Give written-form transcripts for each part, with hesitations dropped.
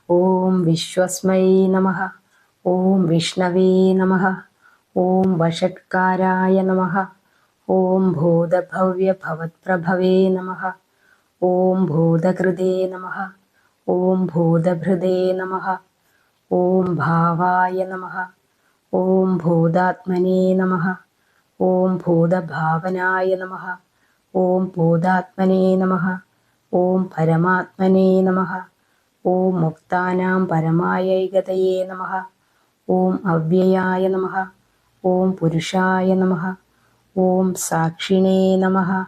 ഓം വിശ്വസ്മൈ നമഃ. ഓം വിഷ്ണവേ നമഃ. ഓം വഷട്കാരായ നമഃ. ഓം ഭൂതഭവ്യഭവത്പ്രഭവേ നമഃ. ഓം ഭൂതകൃതേ നമഃ. ഓം ഭൂതഭൃതേ നമഃ. ഓം ഭാവായ നമഃ. ഓം ഭൂതാത്മനേ നമഃ. ഓം ഭൂതഭാവനായ നമഃ. ഓം ഭൂതാത്മനേ നമഃ. ഓം പരമാത്മനേ നമഃ. ഓം മുക്താനാം പരമായൈകതയേ നമഃ. ഓം അവ്യയായ നമഃ. ഓം പുരുഷായ നമഃ. ഓം സാക്ഷിണേ നമഃ.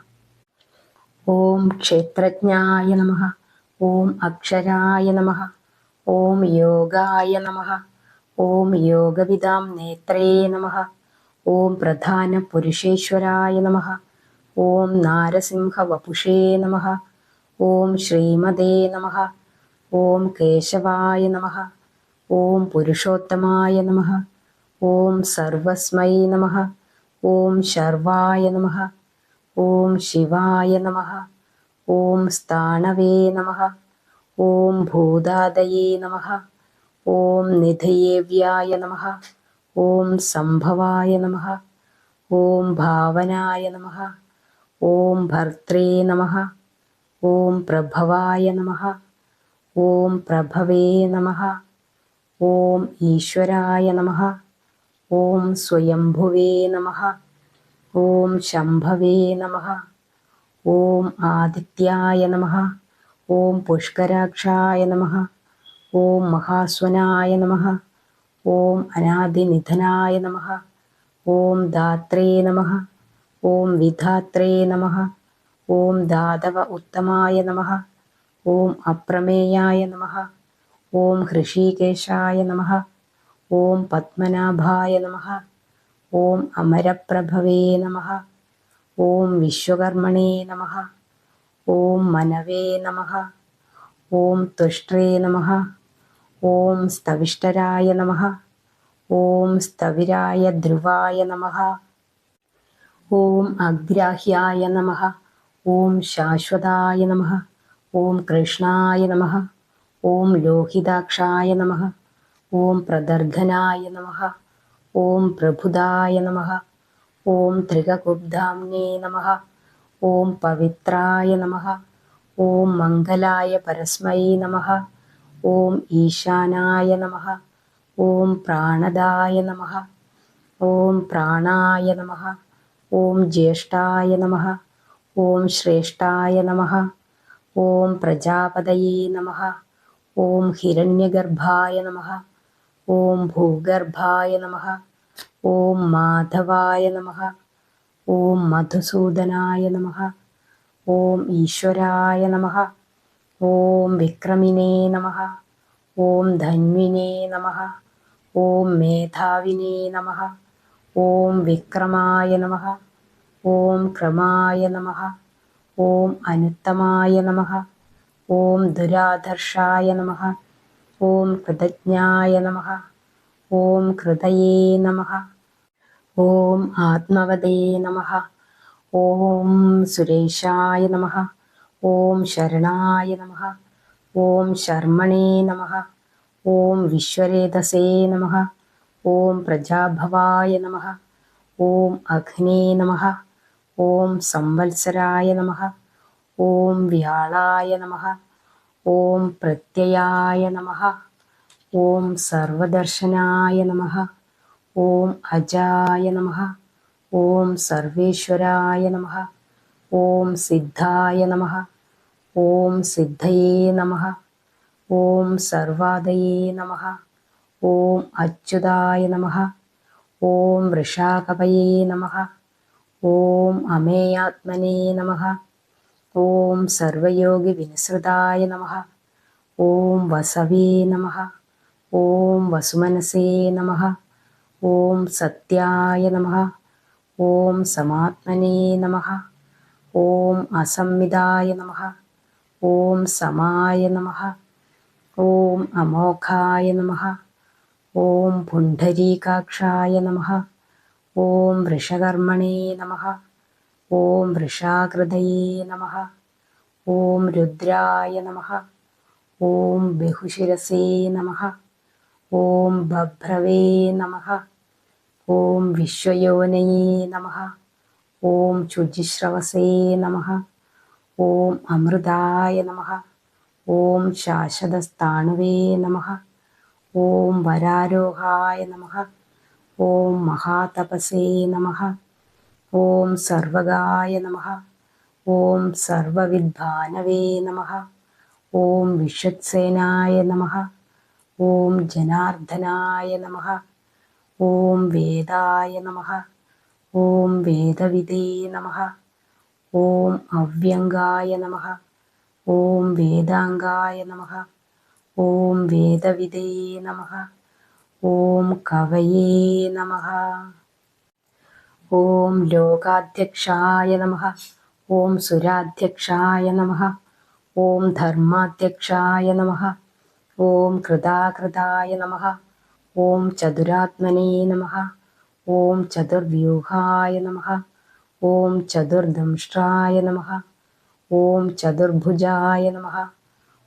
ഓം ക്ഷേത്രജ്ഞായ നമഃ. ഓം അക്ഷരായ നമഃ. ഓം യോഗായ നമഃ. ഓം യോഗവിദാം നേത്രേ നമഃ. ഓം പ്രധാന പുരുഷേശ്വരായ നമഃ. ഓം നാരസിംഹവപുഷേ നമഃ. ഓം ശ്രീമതേ നമഃ. ഓം കേശവായ നമഃ. ഓം പുരുഷോത്തമായ നമഃ. ഓം സർവസ്മൈ നമഃ. ഓം ശർവായ നമഃ. ഓം ശിവായ നമഃ. ഓം സ്ഥാണവേ നമഃ. ഓം ഭൂതാദയേ നമഃ. ഓം നിധയേവ്യായ നമഃ. ഓം സംഭവായ നമഃ. ഓം ഭാവനായ നമഃ. ഓം ഭർത്രേ നമഃ. ഓം പ്രഭവായ നമഃ. ഓം പ്രഭവേ നമഃ. ഓം ഈശ്വരായ നമഃ. ഓം സ്വയംഭുവേ നമഃ. ഓം ശംഭവേ നമഃ. ഓം ആദിത്യായ നമഃ. ഓം പുഷ്കരാക്ഷായ നമഃ. ഓം മഹാസ്വനായ നമഃ. ഓം അനാദിനിധനായ നമഃ. ഓം ദാത്രേ നമഃ. ഓം വിധാത്രേ നമഃ. ഓം ദാതവ ഉത്തമായ നമഃ. ഓം അപ്രമേയായ നമഃ. ഓം ഹൃഷീകേശായ നമഃ. ഓം പത്മനാഭായ നമഃ. ഓം അമരപ്രഭവേ നമഃ. ഓം വിശ്വകർമ്മണേ നമഃ. ഓം മനവേ നമഃ. ഓം തുഷ്ട്രേ നമഃ. ഓം സ്തവിഷ്ടരായ നമഃ. ഓം സ്ഥവിരായ ധ്രുവായ നമഃ. ഓം അഗ്രാഹ്യായ നമഃ. ഓം ശാശ്വതായ നമഃ. ഓം കൃഷ്ണായ നമഃ. ഓം ലോഹിതാക്ഷായ നമഃ. ഓം പ്രദർഘനായ നമഃ. ഓം പ്രഭുതായ നമഃ. ഓം ത്രികകുബ്ധാംനേ നമഃ. ഓം പവിത്രായ നമഃ. ഓം മംഗലായ പരസ്മൈ നമഃ. ഓം ഈശാനായ നമഃ. ഓം പ്രാണദായ നമഃ. ഓം പ്രാണായ നമഃ. ഓം ജ്യേഷ്ഠായ നമഃ. ഓം ശ്രേഷ്ഠായ നമഃ. ഓം പ്രജാപതയേ നമഃ. ഓം ഹിരണ്യഗർഭായ നമഃ. ഓം ഭൂഗർഭായ നമഃ. ഓം മാധവായ നമഃ. ഓം മധുസൂദനായ നമഃ. ഓം ഈശ്വരായ നമഃ. ഓം വിക്രമിനേ നമഃ. ഓം ധന്വിനേ നമഃ. ഓം മേധാവിനേ നമഃ. ഓം വിക്രമായ നമഃ. ഓം ക്രമായ നമഃ. ഓം അനുത്തമായ നമഃ. ഓം ദുരാധർഷായ നമഃ. ഓം കൃതജ്ഞായ നമഃ. ഓം കൃതയേ നമഃ. ഓം ആത്മവതേ നമഃ. ഓം സുരേശായ നമഃ. ഓം ശരണായ നമഃ. ഓം ശർമ്മണേ നമഃ. ഓം വിശ്വരേതസേ നമഃ. ഓം പ്രജാഭവായ നമഃ. ഓം അഗ്നേ നമഃ. ഓം സംവത്സരായ നമഃ. ഓം വ്യാളായ നമഃ. ഓം പ്രത്യയായ നമഃ. ഓം സർവദർശനായ നമഃ. ഓം അജായ നമഃ. ഓം സർവേശ്വരായ നമഃ. ഓം സിദ്ധായ നമഃ. ഓം സിദ്ധയേ നമഃ. ഓം സർവാദയേ നമഃ. ഓം അച്യുതായ നമഃ. ഓം വൃഷാകപയേ നമഃ. ഓം അമേയാത്മനേ നമഃ. ഓം സർവയോഗി വിനിസൃതായ നമഃ. ഓം വസവേ നമഃ. ഓം വസുമനസേ നമഃ. ഓം സത്യായ നമഃ. ഓം സമാത്മനേ നമഃ. ഓം അസംവിദായ നമഃ. ഓം സമായ നമഃ. ഓം അമോഘായ നമഃ. ഓം പുണ്ഡരീകാക്ഷായ നമഃ. ഓം വൃഷകർമ്മണേ നമഃ. ഓം വൃഷാകൃതയേ നമഃ. ഓം രുദ്രായ നമഃ. ഓം ബഹുശിരസേ നമഃ. ഓം ബഭ്രവേ നമഃ. ഓം വിശ്വയോനയേ നമഃ. ഓം ശുചിശ്രവസേ നമഃ. ഓം അമൃതായ നമഃ. ഓം ശാശ്വതസ്ഥാണുവേ നമഃ. ഓം വരാരോഹായ നമഃ. ഓം മഹാതപസേ നമഃ. ഓം സർവഗായ നമഃ. ഓം സർവവിദ്ഭാനവേ നമഃ. ഓം വിശ്വക്സേനായ നമഃ. ഓം ജനാർദ്ദനായ നമഃ. ഓം വേദായ നമഃ. ഓം വേദവിദേ നമഃ. ഓം അവ്യംഗായ നമഃ. ഓം വേദാംഗായ നമഃ. ഓം വേദവിദേ നമഃ. ഓം കവയേ നമഃ. ഓം ലോകാധ്യക്ഷായ നമഃ. ഓം സുരാധ്യക്ഷായ നമഃ. ഓം ധർമാധ്യക്ഷായ നമഃ. ഓം കൃതാകൃതായ നമഃ. ഓം ചതുരാത്മനേ നമഃ. ഓം ചതുർവ്യൂഹായ നമഃ. ഓം ചതുർദംഷ്ട്രായ നമഃ. ഓം ചതുർഭുജായ നമഃ.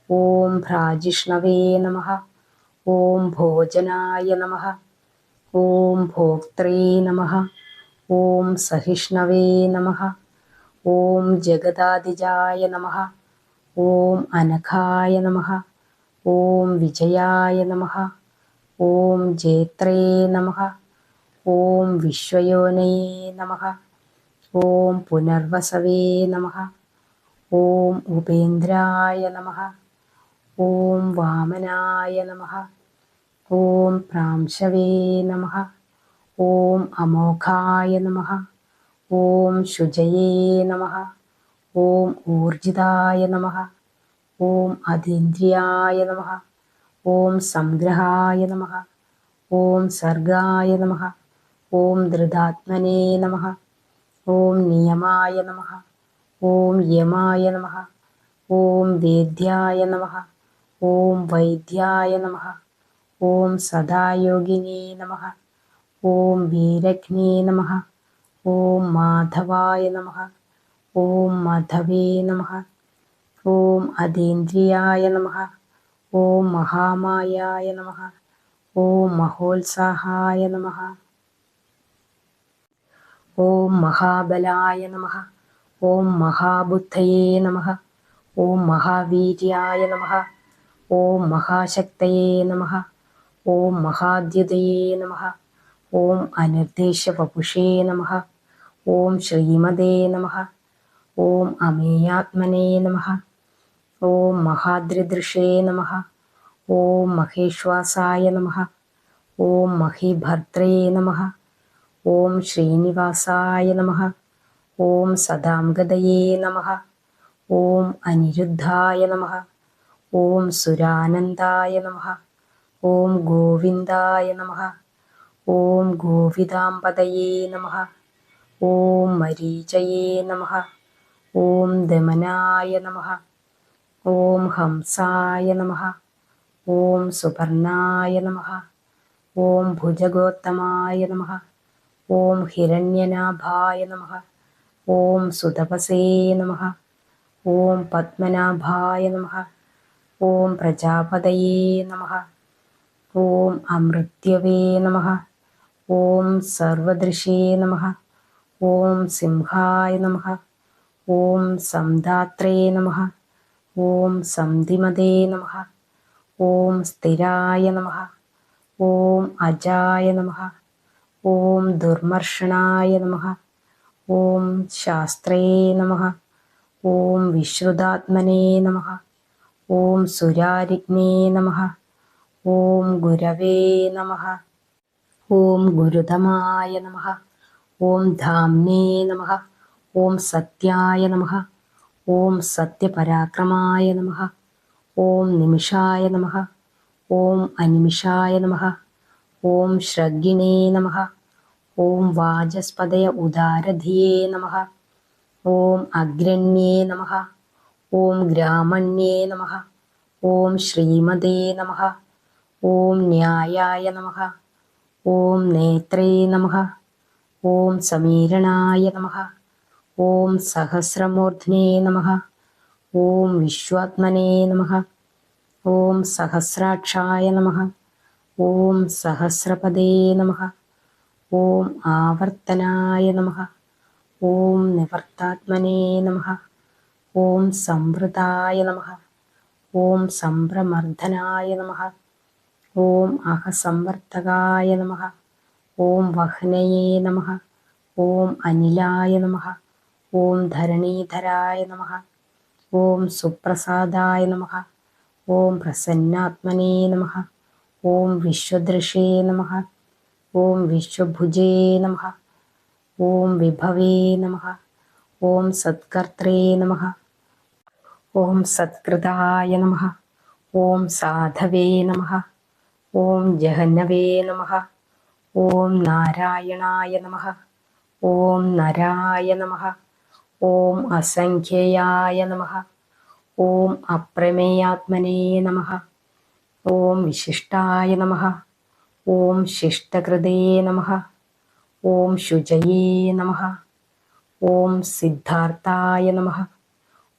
ഓം ഭ്രാജിഷ്ണവേ നമഃ. ഓം ഭോജനായ നമഃ. ഓം ഭോക്ത്രേ നമഃ. ഓം സഹിഷ്ണവേ നമഃ. ഓം ജഗദാദിജായ നമഃ. ഓം അനഘായ നമഃ. ഓം വിജയായ നമഃ. ഓം ജേത്രേ നമഃ. ഓം വിശ്വയോനയേ നമഃ. ഓം പുനർവസവേ നമഃ. ഓം ഉപേന്ദ്രായ നമഃ. ഓം വാമനായ നമഃ. ഓം പ്രാംശവേ നമഃ. ഓം അമോഘായ നമഃ. ഓം ശുചയേ നമഃ. ഓം ഊർജിതായ നമഃ. ഓം അതീന്ദ്രിയായ നമഃ. ഓം സംഗ്രഹായ നമഃ. ഓം സർഗായ നമഃ. ഓം ധൃതാത്മനേ നമഃ. ഓം നിയമായ നമഃ. ഓം യമായ നമഃ. ഓം വേദ്യായ നമഃ. ഓം വൈദ്യായ നമഃ. ഓം സദായോഗിനേ നമഃ. ഓം വീരഘ്നേ നമഃ. ഓം മാധവായ നമഃ. ഓം മധവേ നമഃ. ഓം അതീന്ദ്രിയായ നമഃ. ഓം മഹാമായായ നമഃ. ഓം മഹോത്സാഹായ നമഃ. ഓം മഹാബലായ നമഃ. ഓം മഹാബുദ്ധയേ നമഃ. ഓം മഹാവീര്യായ നമഃ. ഓം മഹാശക്തയേ നമഃ. ഓം മഹാദ്യുതയേ നമഃ. ഓം അനിർദ്ദേശവപുഷേ നമഃ. ഓം ശ്രീമതേ നമഃ. ഓം അമേയാത്മനേ നമഃ. ഓം മഹാദ്രിദൃശേ നമഃ. ഓം മഹേശ്വാസായ നമഃ. ഓം മഹീഭർത്രേ നമഃ. ഓം ശ്രീനിവാസായ നമഃ. ഓം സദാംഗതയേ നമഃ. ഓം അനിരുദ്ധായ നമഃ. ഓം സുരാനന്ദായ നമഃ. ഓം ഗോവിന്ദായ നമഃ. ഓം ഗോവിദാംബതയേ നമഃ. ഓം മരീചയേ നമഃ. ഓം ദമനായ നമഃ. ഓം ഹംസായ നമഃ. ഓം സുപർണായ നമഃ. ഓം ഭുജഗോത്തമായ നമഃ. ഓം ഹിരണ്യനാഭായ നമഃ. ഓം സുതപസേ നമഃ. ഓം പത്മനാഭായ നമഃ. ഓം പ്രജാപതയേ നമഃ. ഓം അമൃത്യവേ നമഃ. ഓം സർവദൃശേ നമഃ. ഓം സിംഹായ നമഃ. ഓം സംധാത്രേ നമഃ. ഓം സന്ധിമതേ നമഃ. ഓം സ്ഥിരായ നമഃ. ഓം അജായ നമഃ. ഓം ദുർമർഷണായ നമഃ. ഓം ശാസ്ത്രേ നമഃ. ഓം വിശ്രുതാത്മനേ നമഃ. ഓം സുരാരിഗ്നേ നമഃ. ഓം ഗുരവേ നമഃ. ഓം ഗുരുതമായ നമഃ. ഓം ധാംനേ നമഃ. ഓം സത്യായ നമഃ. ഓം സത്യപരാക്രമായ നമഃ. ഓം നിമിഷായ നമഃ. ഓം അനിമിഷായ നമഃ. ഓം ശ്രഗ്ഗിണേ നമഃ. ഓം വാചസ്പതയ ഉദാരധിയേ നമഃ. ഓം അഗ്രണ്യേ നമഃ. ഓം ഗ്രാമണ്യേ നമഃ. ഓം ശ്രീമതേ നമഃ. ഓം ന്യായായ നമഃ. ഓം നേത്രേ നമഃ. ഓം സമീരണായ നമഃ. ഓം സഹസ്രമൂർധ്നേ നമഃ. ഓം വിശ്വാത്മനേ നമഃ. ഓം സഹസ്രാക്ഷായ നമഃ. ഓം സഹസ്രപദേ നമഃ. ഓം ആവർത്തനായ നമഃ. ഓം നിവർത്താത്മനേ നമഃ. ഓം സംവൃതായ നമഃ. ഓം സംഭ്രമർദ്ധനായ നമഃ. ഓം അഹസംവർത്തകായ നമഃ. ഓം വഹ്നയേ നമഃ. ഓം അനിലായ നമഃ. ഓം ധരണീധരായ നമഃ. ഓം സുപ്രസാദായ നമഃ. ഓം പ്രസന്നാത്മനേ നമഃ. ഓം വിശ്വദൃശേ നമഃ. ഓം വിശ്വഭുജേ നമഃ. ഓം വിഭവേ നമഃ. ഓം സത്കർത്രേ നമഃ. ഓം സത്കൃതായ നമഃ. ഓം സാധവേ നമഃ. ഓം ജഹന്നവേ നമഃ. ഓം നാരായണായ നമഃ. ഓം നരായ നമഃ. ഓം അസംഖ്യയായ നമഃ. ഓം അപ്രമേയാത്മനേ നമഃ. ഓം വിശിഷ്ടായ നമഃ. ഓം ശിഷ്ടകൃതേ നമഃ. ഓം ശുചയേ നമഃ. ഓം സിദ്ധാർത്ഥായ നമഃ.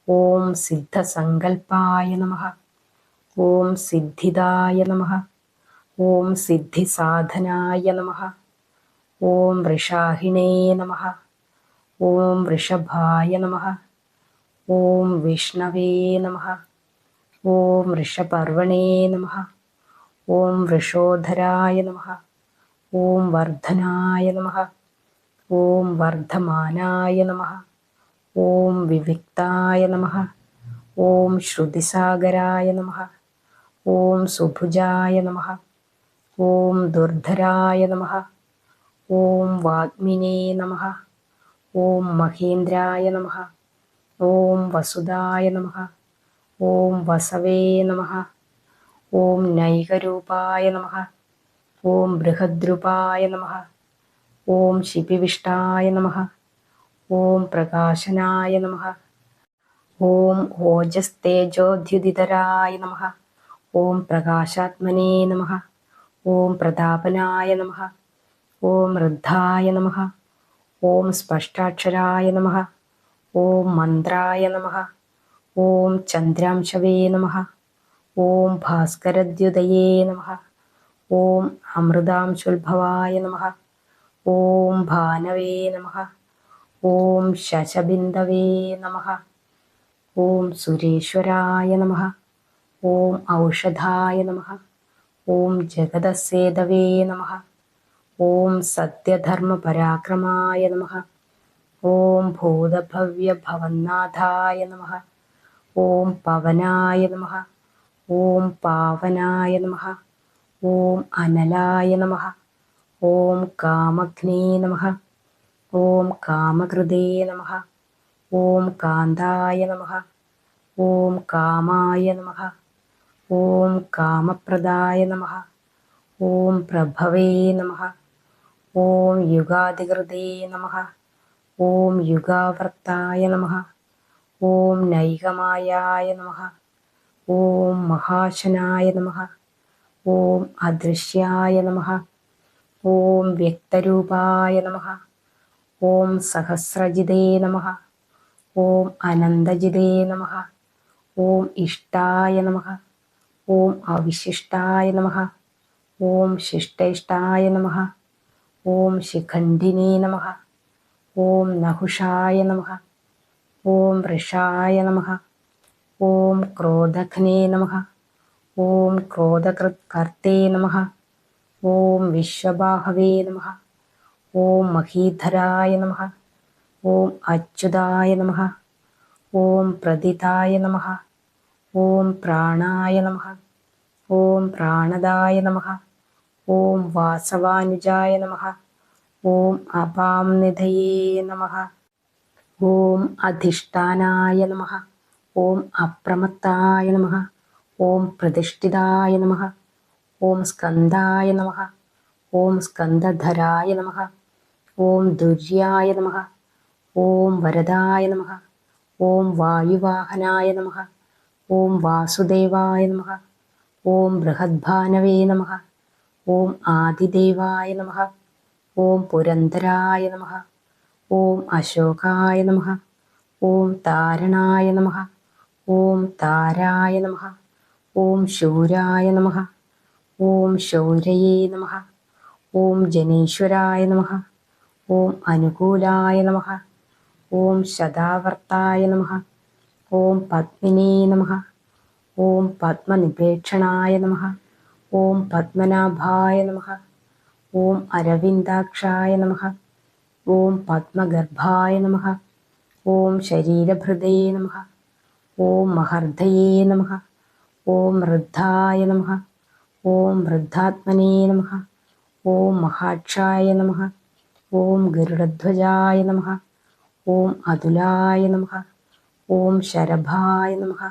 ഓം സിദ്ധസങ്കൽപ്പായ നമഃ. ഓം സിദ്ധിദായ നമഃ. ഓം സിദ്ധിസാധനായ നമഃ. ഓം വൃഷാഹിണേ നമഃ. ഓം വൃഷഭായ നമഃ. ഓം വിഷ്ണവേ നമഃ. ഓം വൃഷപർവണേ നമഃ. ഓം വൃഷോധരായ നമഃ. ഓം വർദ്ധനായ നമഃ. ഓം വർദ്ധമാനായ നമഃ. ഓം വിവിക്തായ നമഃ. ഓം ശ്രുതിസാഗരായ നമഃ. ഓം സുഭുജായ നമഃ. ഓം ദുർധരായ നമഃ. ഓം വാഗ്മിനേ നമഃ. ഓം മഹേന്ദ്രായ നമഃ. ഓം വസുദായ നമഃ. ഓം വസവേ നമഃ. ഓം നൈകരൂപായ നമഃ. ഓം ബൃഹദ്രൂപായ നമഃ. ഓം ശിപിവിഷ്ടായ നമഃ. ഓം പ്രകാശനായ നമഃ. ഓം ഓജസ്തേജോദ്യുതിതരായ നമഃ. ഓം പ്രകാശാത്മനേ നമഃ. ഓം പ്രതാപനായ നമഃ. ഓം ഋദ്ധായ നമഃ. ഓം സ്പഷ്ടാക്ഷരായ നമഃ. ഓം മന്ത്രായ നമഃ. ഓം ചന്ദ്രാംശവേ നമഃ. ഓം ഭാസ്കരദ്യുതയേ നമഃ. ഓം അമൃതാംശുത്ഭവായ നമഃ. ഓം ഭാനവേ നമഃ. ഓം ശശബിന്ദവേ നമഃ. ഓം സുരേശ്വരായ നമഃ. ഓം ഔഷധായ നമഃ. ഓം ജഗദസ്സേതവേ നമഃ. ഓം സത്യധർമ്മപരാക്രമായ നമഃ. ഓം ഭൂതഭവ്യഭവന്നാഥായ നമഃ. ഓം പവനായ നമഃ. ഓം പാവനായ നമഃ. ഓം അനലായ നമഃ. ഓം കാമഘ്നേ നമഃ. ഓം കാമകൃതേ നമഃ. ഓം കാന്തായ നമഃ. ഓം കാമായ നമഃ. ഓം കാമപ്രദായ നമഃ. ഓം പ്രഭവേ നമഃ. ഓം യുഗാധികൃതേ നമഃ. ഓം യുഗാവർത്തായ നമഃ. ഓം നൈകമായായ നമഃ. ഓം മഹാശനായ നമഃ. ഓം അദൃശ്യായ നമഃ. ഓം വ്യക്തരൂപായ നമഃ. ഓം സഹസ്രജിതേ നമഃ. ഓം അനന്തജിതേ നമഃ. ഓം ഇഷ്ടായ നമഃ. ഓം അവിശിഷ്ടായ നമഃ. ഓം ശിഷ്ടേഷ്ടായ നമഃ. ഓം ശിഖണ്ഡിനേ നമഃ. ഓം നഹുഷായ നമഃ. ഓം വൃഷായ നമഃ. ഓം ക്രോധഘ്നേ നമഃ. ഓം ക്രോധകൃത്കർത്തേ നമഃ. ഓം വിശ്വബാഹവേ നമഃ. ഓം മഹീധരായ നമഃ. ഓം അച്യുതായ നമഃ. ഓം പ്രദിതായ നമഃ. ഓം പ്രാണായ നമഃ. ഓം പ്രാണദായ നമഃ. ഓം വാസവാനുജായ നമഃ. ഓം അപാംനിധയേ നമഃ. ഓം അധിഷ്ഠാനായ നമഃ. ഓം അപ്രമത്തായ നമഃ. ഓം പ്രതിഷ്ഠിതായ നമഃ. ഓം സ്കന്ദായ നമഃ. ഓം സ്കന്ദധരായ നമഃ. ഓം ദുര്യായ നമഃ. ഓം വരദായ നമഃ. ഓം വായുവാഹനായ നമഃ. ഓം വാസുദേവായ നമഃ. ഓം ബൃഹദ്ഭാനവേ നമഃ. ഓം ആദിദേവായ നമഃ. ഓം പുരന്ദരായ നമഃ. ഓം അശോകായ നമഃ. ഓം താരണായ നമഃ. ഓം താരായ നമഃ. ഓം ശൂരായ നമഃ. ഓം ശൗരയേ നമഃ. ഓം ജനീശ്വരായ നമഃ. ഓം അനുകൂലായ നമഃ. ഓം ശതാവർത്തായ നമഃ. ഓം പത്മിനേ നമഃ. ഓം പത്മനിപേക്ഷണായ നമഃ. ഓം പത്മനാഭായ നമഃ. ഓം അരവിന്ദാക്ഷായ നമഃ. ഓം പത്മഗർഭായ നമഃ. ഓം ശരീരഭൃതേ നമഃ. ഓം മഹർദയേ നമഃ. ഓം വൃദ്ധായ നമഃ. ഓം വൃദ്ധാത്മനേ നമഃ. ഓം മഹാക്ഷായ നമഃ. ഓം ഗരുഡധ്വജായ നമഃ. ഓം അതുലായ നമഃ. ഓം ശരഭായ നമഃ.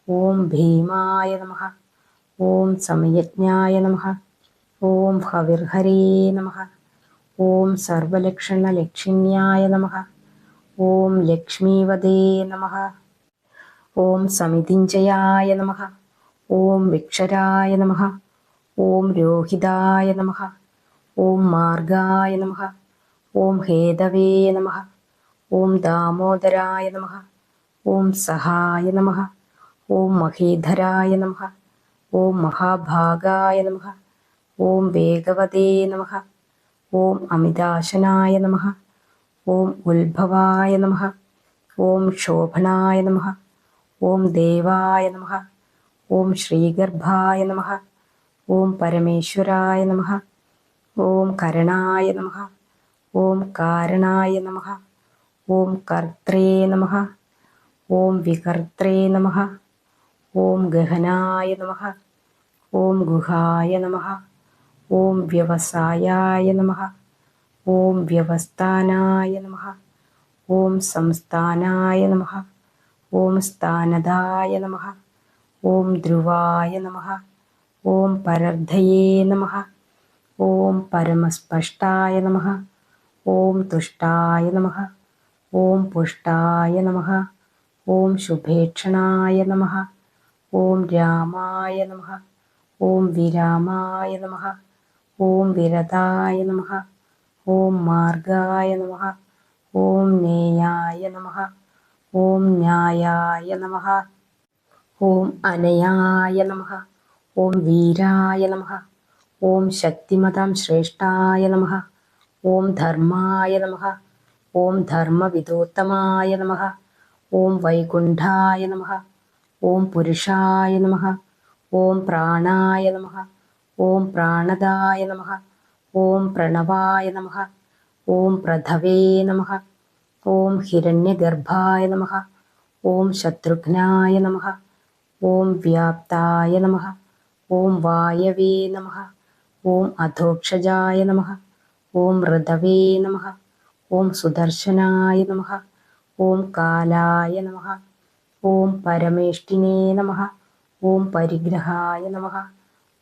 ഓം ഭീമായ നമഃ. ഓം സമയജ്ഞായ നമഃ. ഓം ഹവിർഹരേ നമഃ. ഓം സർവലക്ഷണലക്ഷിണ്യായ നമഃ. ഓം ലക്ഷ്മീവതേ നമഃ. ഓം സമിതിഞ്ജയായ നമഃ. ഓം വിക്ഷരായ നമഃ. ഓം രോഹിതായ നമഃ. ഓം മാർഗായ നമഃ. ഓം ഹേതവേ നമഃ. ഓം ദാമോദരായ നമഃ. ഓം സഹായ നമഃ. ഓം മഹീധരായ നമഃ. ഓം മഹാഭാഗായ നമഃ. ഓം വേഗവതേ നമഃ. ഓം അമിതാശനായ നമഃ. ഓം ഉത്ഭവായ നമഃ. ഓം ശോഭനായ നമഃ. ഓം ദേവായ നമഃ. ഓം ശ്രീഗർഭായ നമഃ. ഓം പരമേശ്വരായ നമഃ. ഓം കരണായ നമഃ. ഓം കാരണായ നമഃ. ഓം കർത്രേ നമഃ. ഓം വികർത്രേ നമഃ. ഓം ഗഹനായ നമഃ. ഓം ഗുഹായ നമഃ. ഓം വ്യവസായായ നമഃ. ഓം വ്യവസ്ഥാനായ നമഃ. ഓം സംസ്ഥാനായ നമഃ. ഓം സ്ഥാനദായ നമഃ. ഓം ധ്രുവായ നമഃ. ഓം പരർദ്ധയേ നമഃ. ഓം പരമസ്പഷ്ടായ നമഃ. ഓം തുഷ്ടായ നമഃ. ഓം പുഷ്ടായ നമഃ. ഓം ശുഭേക്ഷണായ നമഃ. ഓം രാമായ നമഃ. ഓം വിരാമായ നമഃ. ഓം വിരതായ നമഃ. ഓം മാർഗായ നമഃ. ഓം നേയായ നമഃ. ഓം ന്യായായ നമഃ. ഓം അനയായ നമഃ. ഓം വീരായ നമഃ. ഓം ശക്തിമതാം ശ്രേഷ്ഠായ നമഃ. ഓം ധർമായ നമഃ. ഓം ധർമ്മവിദോത്തമായ നമഃ. ഓം വൈകുണ്ഠായ നമഃ. ഓം പുരുഷായ നമഃ. ഓം പ്രാണായ നമഃ. ഓം പ്രാണദായ നമഃ. ഓം പ്രണവായ നമഃ. ഓം പ്രധവേ നമഃ. ഓം ഹിരണ്യഗർഭായ നമഃ. ഓം ശത്രുഘ്നായ നമഃ. ഓം വ്യാപ്തായ നമഃ. ഓം വായവേ നമഃ. ഓം അധോക്ഷജായ നമഃ. ഓം ഋതവേ നമഃ. ഓം സുദർശനായ നമഃ. ഓം കാലായ നമഃ. ഓം പരമേഷ്ഠിനേ നമഃ. ഓം പരിഗ്രഹായ നമഃ.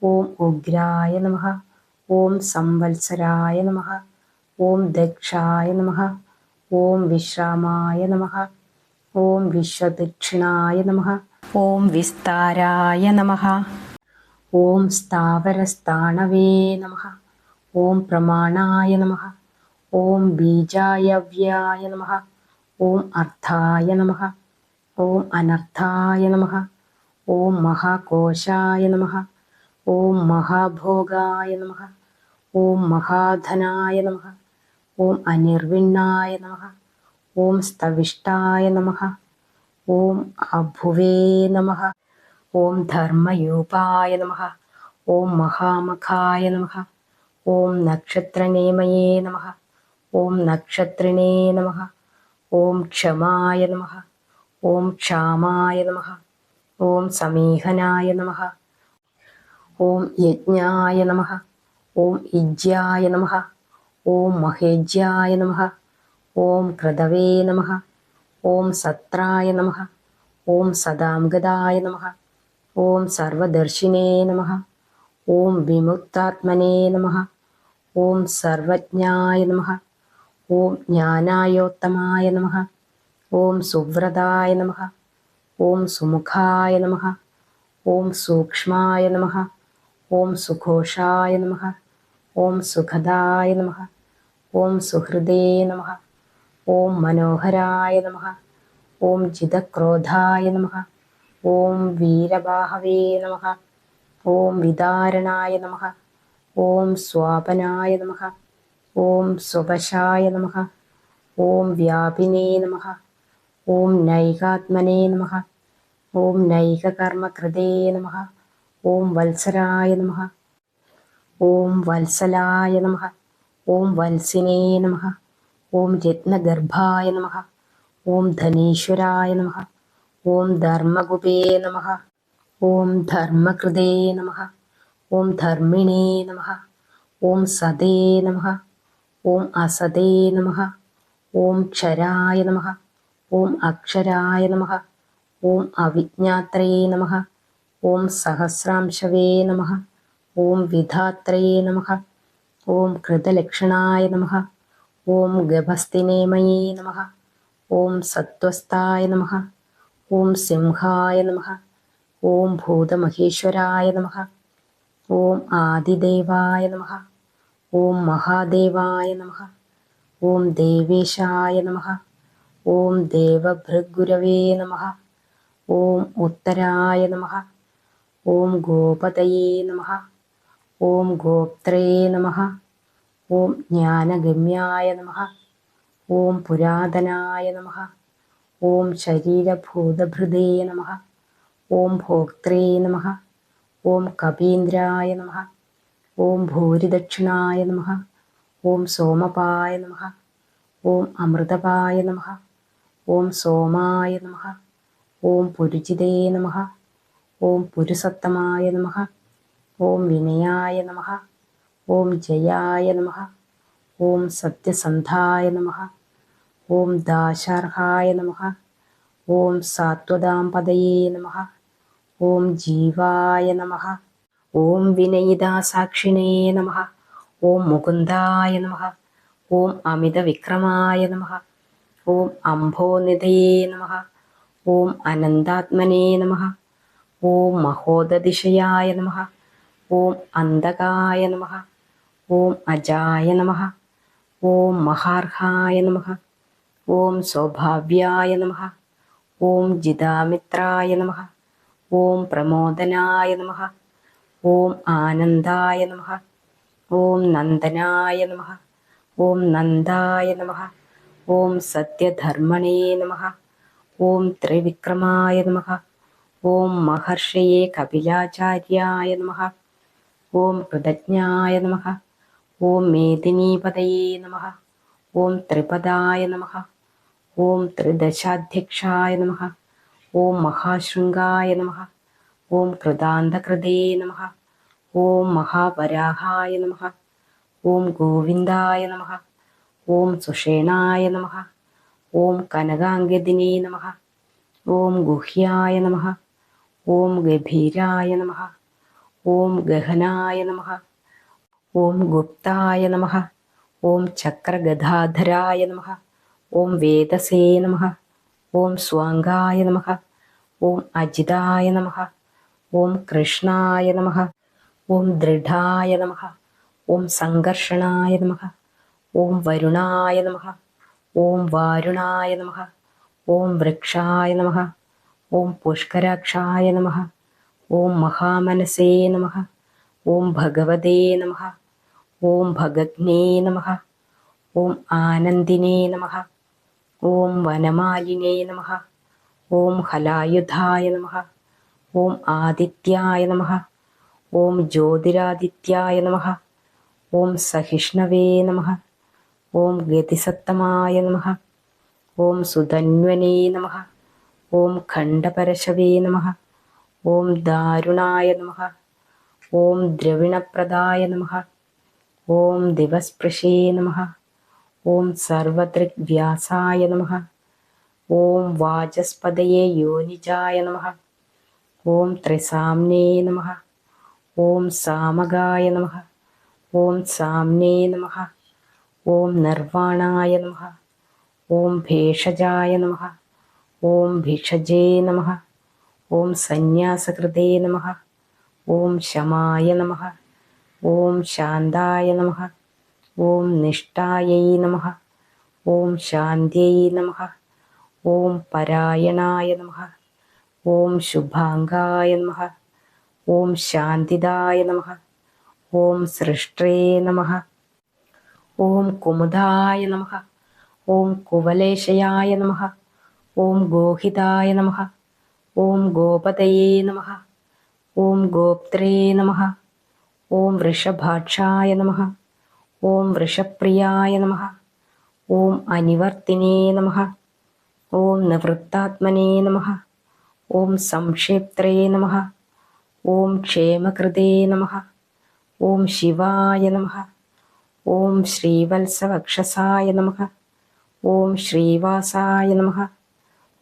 ഓം ഉഗ്രായ നമഃ. ഓം സംവത്സരായ നമഃ. ഓം ദക്ഷായ നമഃ. ഓം വിശ്രാമായ നമഃ. ഓം വിശ്വദക്ഷിണായ നമഃ. ഓം വിസ്താരായ നമഃ. ഓം സ്ഥാവരസ്ഥാണവേ നമഃ. ഓം പ്രമാണായ നമഃ. ഓം ബീജായവ്യായ നമഃ. ഓം അർത്ഥായ നമഃ. ഓം അനർത്ഥായ നമഃ. ഓം മഹാകോശായ നമഃ. ഓം മഹാഭോഗായ നമഃ. ഓം മഹാധനായ നമഃ. ഓം അനിർവിണ്ണായ നമഃ. ഓം സ്തവിഷ്ടായ നമഃ. ഓം അഭുവേ നമഃ. ഓം ധർമ്മയൂപായ നമഃ. ഓം മഹാമഖായ നമഃ. ഓം നക്ഷത്രനേമയേ നമഃ. ഓം നക്ഷത്രിണേ നമഃ. ഓം ക്ഷമായ നമഃ. ഓം ക്ഷാമായ നമഃ. ഓം സമീഹനായ നമഃ. ഓം യജ്ഞായ നമഃ. ഓം യിജ്യായ നമഃ. ഓം മഹേജ്യായ നമഃ. ഓം ക്രതവേ നമഃ. ഓം സത്രായ നമഃ. ഓം സദാംഗതായ നമഃ. ഓം സർവദർശിനേ നമഃ. ഓം വിമുക്താത്മനേ നമഃ. ഓം സർവജ്ഞായ നമഃ. ഓം ജ്ഞാനായോത്തമായ നമഃ. ഓം സുവ്രതായ നമഃ. ഓം സുമുഖായ നമഃ. ഓം സൂക്ഷ്മായ നമഃ. ഓം സുഘോഷായ നമഃ. ഓം സുഖദായ നമഃ. ഓം സുഹൃദേ നമഃ. ഓം മനോഹരായ നമഃ. ഓം ജിതക്രോധായ നമഃ. ഓം വീരബാഹവേ നമഃ. ഓം വിതാരണായ നമഃ. ഓം സ്വാപനായ നമഃ. ഓം സ്വപശായ നമഃ. ഓം വ്യാപിനേ നമഃ. ഓം നൈകാത്മനേ നമഃ. ഓം നൈകകർമ്മകൃതേ നമഃ. ഓം വത്സരായ നമഃ. ഓം വത്സലായ നമഃ. ഓം വത്സിനേ നമഃ. ഓം രത്നഗർഭായ നമഃ. ഓം ധനീശ്വരായ നമഃ. ഓം ധർമ്മഗുപേ നമഃ. ഓം ധർമ്മകൃതേ നമഃ. ഓം ധർമ്മിണേ നമഃ. ഓം സതേ നമഃ. ഓം അസതേ നമഃ. ഓം ക്ഷരായ നമഃ. ഓം അക്ഷരായ നമഃ. ഓം അവിജ്ഞാത്രേ നമഃ. ഓം സഹസ്രാംശവേ നമഃ. ഓം വിധാത്രേ നമഃ. ഓം കൃതലക്ഷണായ നമഃ. ഓം ഗഭസ്തിനേമയേ നമഃ. ഓം സത്വസ്ഥായ നമഃ. ഓം സിംഹായ നമഃ. ഓം ഭൂതമഹേശ്വരായ നമഃ. ഓം ആദിദേവായ നമഃ. ഓം മഹാദേവായ നമഃ. ഓം ദേവേശായ നമഃ. ഓം ദേവഭൃഗുരവേ നമഃ. ഓം ഉത്തരായ നമഃ. ഓം ഗോപതയേ നമഃ. ഓം ഗോപ്ത്രേ നമഃ. ഓം ജ്ഞാനഗമ്യായ നമഃ. ഓം പുരാതനായ നമഃ. ഓം ശരീരഭൂതഭൃതേ നമഃ. ഓം ഭോക്ത്രേ നമഃ. ഓം കപീന്ദ്രായ നമഃ. ഓം ഭൂരിദക്ഷിണായ നമഃ. ഓം സോമപായ നമഃ. ഓം അമൃതപായ നമഃ. ഓം സോമായ നമഃ. ഓം പുരുജിതേ നമഃ. ഓം പുരുസത്തമായ നമഃ. ഓം വിനയായ നമഃ. ഓം ജയായ നമഃ. ഓം സത്യസന്ധായ നമഃ. ഓം ദാശാർഹായ നമഃ. ഓം സാത്വതാംപതയേ നമഃ. ഓം ജീവായ നമഃ. ഓം വിനയിതാസാക്ഷിണേ നമഃ. ഓം മുകുന്ദായ നമഃ. ഓം അമിതവിക്രമായ നമഃ. ഓം അംഭോനിധയേ നമഃ. ഓം അനന്താത്മനേ നമഃ. ഓം മഹോദതിശയായ നമഃ. ഓം അന്തകായ നമഃ. ഓം അജായ നമഃ. ഓം മഹാർഹായ നമഃ. ഓം സൗഭാവ്യായ നമഃ. ഓം ജിതാമിത്രായ നമഃ. ഓം പ്രമോദനായ നമഃ. ഓം ആനന്ദായ നമഃ. ഓം നന്ദനായ നമഃ. ഓം നന്ദായ നമഃ. ഓം സത്യധർമ്മണേ നമഃ. ഓം ത്രിവിക്രമായ നമഃ. ഓം മഹർഷയേ കപിലാചാര്യായ നമഃ. ഓം കൃതജ്ഞായ നമഃ. ഓം മേദിനീപതയേ നമഃ. ഓം ത്രിപദായ നമഃ. ഓം ത്രിദശാധ്യക്ഷായ നമഃ. ഓം മഹാശൃംഗായ നമഃ. ഓം കൃതാന്തകൃതേ നമഃ. ഓം മഹാവരാഹായ നമഃ. ഓം ഗോവിന്ദായ നമഃ. ഓം സുഷേണായ നമഃ. ഓം കനകാംഗദിനേ നമഃ. ഓം ഗുഹ്യായ നമഃ. ഓം ഗഭീരായ നമഃ. ഓം ഗഹനായ നമഃ. ഓം ഗുപ്തായ നമഃ. ഓം ചക്രഗദാധരായ നമഃ. ഓം വേദസേ നമഃ. ഓം സ്വാംഗായ നമഃ. ഓം അജിതായ നമഃ. ഓം കൃഷ്ണായ നമഃ. ഓം ദൃഢായ നമഃ. ഓം സംഘർഷണായ നമഃ. ഓം വരുണായ നമഃ. ഓം വാരുണായ നമഃ. ഓം വൃക്ഷായ നമഃ. ഓം പുഷ്കരാക്ഷായ നമഃ. ഓം മഹാമനസേ നമഃ. ഓം ഭഗവതേ നമഃ. ഓം ഭഗജ്ഞേ നമഃ. ഓം ആനന്ദിനേ നമഃ. ഓം വനമാലിനേ നമഃ. ഓം ഹലായുധായ നമഃ. ഓം ആദിത്യായ നമഃ. ഓം ജ്യോതിരാദിത്യായ നമഃ. ഓം സഹിഷ്ണവേ നമഃ. ഓം ഗതിസത്തമായ നമഃ. ഓം സുധന്വനേ നമഃ. ഓം ഖണ്ഡപരശവേ നമഃ. ഓം ദാരുണായ നമഃ. ഓം ദ്രവിണപ്രദായ നമഃ. ഓം ദിവസ്പൃശേ നമഃ. ഓം സർവദൃഗ്വ്യാസായ നമഃ. ഓം വാചസ്പതയേ യോനിജായ നമഃ. ഓം ത്രിസാംനേ നമഃ. ഓം സാമഗായ നമഃ. ഓം സാംനേ നമഃ. ഓം നിർവാണായ നമഃ. ഓം ഭേഷജായ നമഃ. ഓം ഭിഷജേ നമഃ. ഓം സന്യാസകൃതേ നമഃ. ഓം ശമായ നമഃ. ഓം ശാന്തായ നമഃ. ഓം നിഷ്ഠായൈ നമഃ. ഓം ശാന്ത്यै നമഃ. ഓം പരായണായ നമഃ. ഓം ശുഭാംഗായ നമഃ. ഓം ശാന്തിദായ നമഃ. ഓം സൃഷ്ട്രേ നമഃ. ഓം കുമുദായ നമഃ. ഓം കുവലേശയായ നമഃ. ഓം ഗോഹിതായ നമഃ. ഓം ഗോപതയേ നമഃ. ഓം ഗോപ്ത്രേ നമഃ. ഓം വൃഷഭാക്ഷായ നമഃ. ഓം വൃഷപ്രിയായ നമഃ. ഓം അനിവർത്തിനേ നമഃ. ഓം നിവൃത്താത്മനേ നമഃ. ഓം സംക്ഷേപ്ത്രേ നമഃ. ഓം ക്ഷേമകൃതേ നമഃ. ഓം ശിവായ നമഃ. ഓം ശ്രീവത്സവക്ഷസായ നമഃ. ഓം ശ്രീവാസായ നമഃ.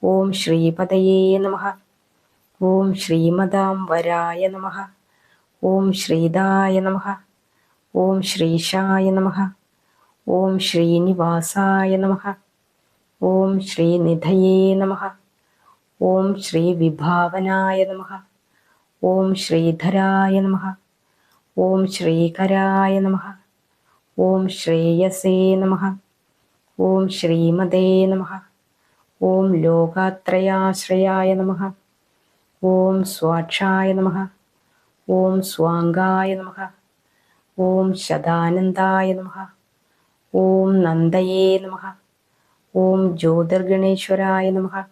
ഓം ശ്രീപതയേ നമഃ. ഓം ശ്രീമദാംബരായ നമഃ. ഓം ശ്രീദായ നമഃ. ഓം ശ്രീശായ നമഃ. ഓം ശ്രീനിവാസായ നമഃ. ഓം ശ്രീനിധയേ നമഃ. ഓം ശ്രീവിഭാവനായ നമഃ. ഓം ശ്രീധരായ നമഃ. ഓം ശ്രീകരായ നമഃ. ഓം ശ്രേയസേ നമഃ. ഓം ശ്രീമതേ നമഃ. ഓം ലോകാത്രയാശ്രയായ നമഃ. ഓം സ്വാക്ഷായ നമഃ. ഓം സ്വാംഗായ നമഃ. ഓം ശതാനന്ദായ നമഃ. ഓം നന്ദയേ നമഃ. ഓം ജ്യോതിർഗണേശ്വരായ നമഃ.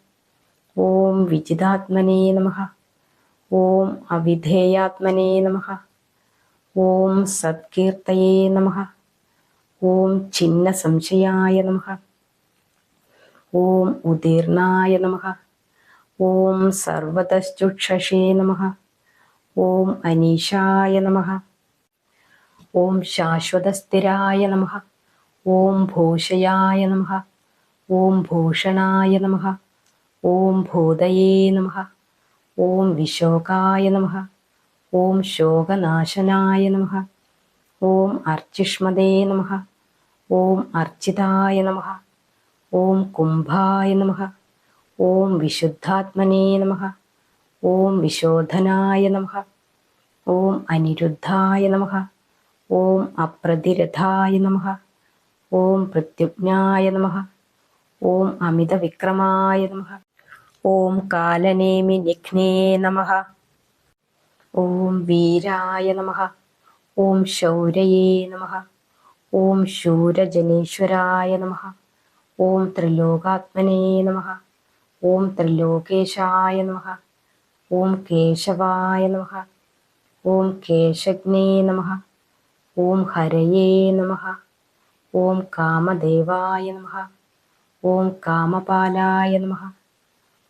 ഓം വിജിതാത്മനേ നമഃ. ഓം അവിധേയാത്മനേ നമഃ. ഓം സത്കീർത്തയേ നമഃ. ഓം ഛിന്നസംശയായ നമഃ. ഓം ഉദീർണായ നമഃ. ഓം സർവതശ്ചുക്ഷസേ നമഃ. ഓം അനീശായ നമഃ. ഓം ശാശ്വതസ്ഥിരായ നമഃ. ഓം ഭൂഷയായ നമഃ. ഓം ഭൂഷണായ നമഃ. ഓം ഭൂതയേ നമഃ. ഓം വിശോകായ നമഃ. ഓം ശോകനാശനായ നമഃ. ഓം അർച്ചിഷ്മദേ നമഃ. ഓം അർച്ചിതായ നമഃ. ഓം കുംഭായ നമഃ. ഓം വിശുദ്ധാത്മനേ നമഃ. ഓം വിശോധനായ നമഃ. ഓം അനിരുദ്ധായ നമഃ. ഓം അപ്രതിരഥായ നമഃ. ഓം പ്രത്യുജ്ഞായ നമഃ. ഓം അമിതവിക്രമായ നമഃ. ഓം കാലനേമി നിഘ്നേ നമഃ. ഓം വീരായ നമഃ. ഓം ശൗരയേ നമഃ. ഓം ശൂരജനീശ്വരായ നമഃ. ഓം ത്രിലോകാത്മനേ നമഃ. ഓം ത്രിലോകേശായ നമഃ. ഓം കേശവായ നമഃ. ഓം കേശജ്ഞേ നമഃ. ഓം ഹരയേ നമഃ. ഓം കാമദേവായ നമഃ. ഓം കാമപാലായ നമഃ.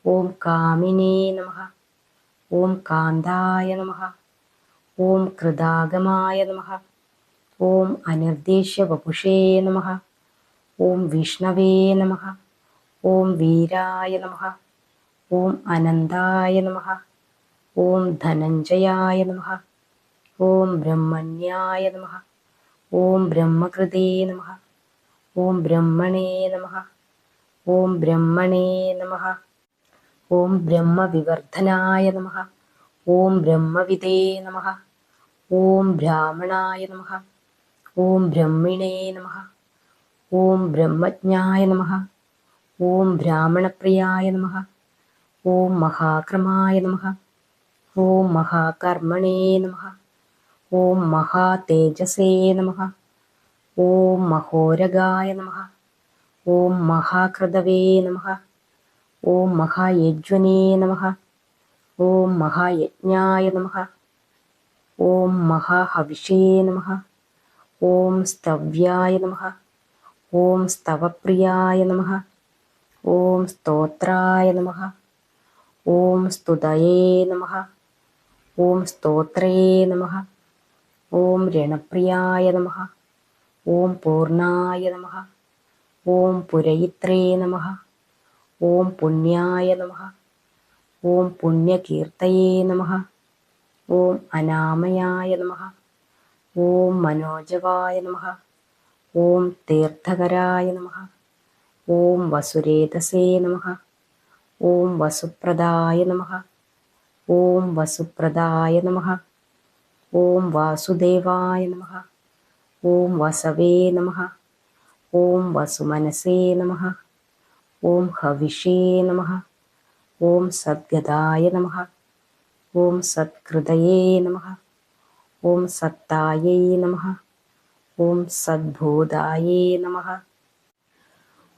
ഓം കാമിനേ നമഃ. ഓം കാന്തായ നമഃ. ഓം കൃതാഗമായ നമഃ. ഓം അനിർദ്ദേശ്യവപുഷേ നമഃ. ഓം വിഷ്ണവേ നമഃ. ഓം വീരായ നമഃ. ഓം അനന്തായ നമഃ. ഓം ധനഞ്ജയായ നമഃ. ഓം ബ്രഹ്മണ്യായ നമഃ. ഓം ബ്രഹ്മകൃതേ നമഃ. ഓം ബ്രഹ്മണേ നമഃ. ഓം ബ്രഹ്മണേ നമഃ. ഓം ബ്രഹ്മവിവർദ്ധനായ നമഃ. ഓം ബ്രഹ്മവിദേ നമഃ. ഓം ബ്രാഹ്മണായ നമഃ. ഓം ബ്രഹ്മിണേ നമഃ. ഓം ബ്രഹ്മജ്ഞായ നമഃ. ഓം ബ്രാഹ്മണപ്രിയായ നമഃ. ഓം മഹാക്രമായ നമഃ. ഓം മഹാകർമ്മണേ നമഃ. ഓം മഹാതേജസേ നമഃ. ഓം മഹോരഗായ നമഃ. ഓം മഹാകൃതവേ നമഃ. ഓം മഹായജ്വനേ നമഃ. ഓം മഹായജ്ഞായ നമഃ. ഓം മഹാഹവിഷേ നമഃ. ഓം സ്തവ്യായ നമഃ. ഓം സ്തവപ്രിയായ നമഃ. ഓം സ്തോത്രായ നമഃ. ഓം സ്തുതയേ നമഃ. ഓം സ്തോത്രേ നമഃ. ഓം രണപ്രിയായ നമഃ. ഓം പൂർണായ നമഃ. ഓം പുരയിത്രേ നമഃ. ഓം പുണ്യായ നമഃ. ഓം പുണ്യകീർത്തയേ നമഃ. ഓം അനാമയായ നമഃ. ഓം മനോജവായ നമഃ. ഓം തീർത്ഥകരായ നമഃ. ഓം വസുരേതസേ നമഃ. ഓം വസുപ്രദായ നമഃ. ഓം വസുപ്രദായ നമഃ. ഓം വാസുദേവായ നമഃ. ഓം വസവേ നമഃ. ഓം വസുമനസേ നമഃ. ഓം ഹവിഷേ നമഃ. ഓം സദ്ഗതായ നമഃ. ഓം സത്കൃതയേ നമഃ. ഓം സത്തായേ നമഃ. ഓം സദ്ഭൂതായേ നമഃ.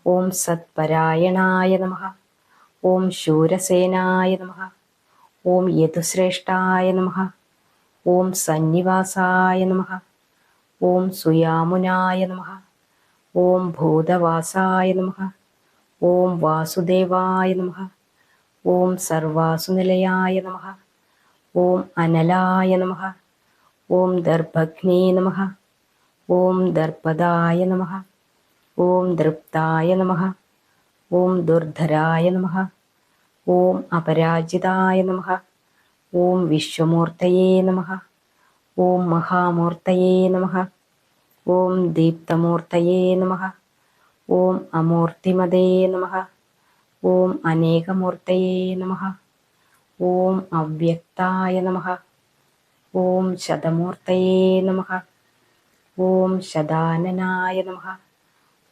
ഓം സത്പരായണായ നമഃ. ഓം ശൂരസേനായ നമഃ. ഓം യദുശ്രേഷ്ഠായ നമഃ. ഓം സന്നിവാസായ നമഃ. ഓം സുയാമുനായ നമഃ. ഓം ഭൂതവാസായ നമഃ. ഓം വാസുദേവായ നമഃ. ഓം സർവാസുനിലയായ നമഃ. ഓം അനലായ നമഃ. ഓം ദർഭഗ്നേ നമഃ. ഓം ദർപ്പദായ നമഃ. ഓം ദൃപ്തായ നമഃ. ഓം ദുർധരായ നമഃ. ഓം അപരാജിതായ നമഃ. ഓം വിശ്വമൂർത്തയേ നമഃ. ഓം മഹാമൂർത്തയേ നമഃ. ഓം ദീപ്തമൂർത്തയേ നമഃ. ഓം അമൂർത്തിമതേ നമഃ. ഓം അനേകമൂർത്തയേ നമഃ. ഓം അവ്യക്തായ നമഃ. ഓം ശതമൂർത്തയേ നമഃ. ഓം ശതാനനായ നമഃ.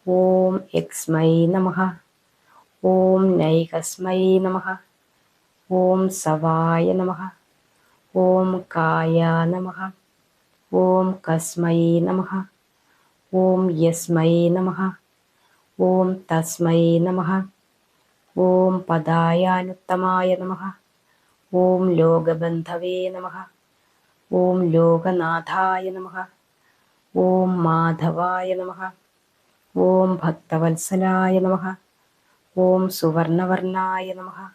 ഓം യക്സ്മൈ നമഃ. ഓം നൈകസ്മൈ നമഃ. ഓം സവായ നമഃ. ഓം കായ നമഃ. ഓം കസ്മൈ നമഃ. ഓം യസ്മൈ നമഃ. ഓം തസ്മൈ നമഃ. ഓം പദായാനുത്തമായ നമഃ. ഓം ലോകബന്ധവേ നമഃ. ഓം ലോകനാഥായ നമഃ. ഓം മാധവായ നമഃ. ഓം ഭക്തവത്സലായ നമഃ. ഓം സുവർണവർണായ നമഃ.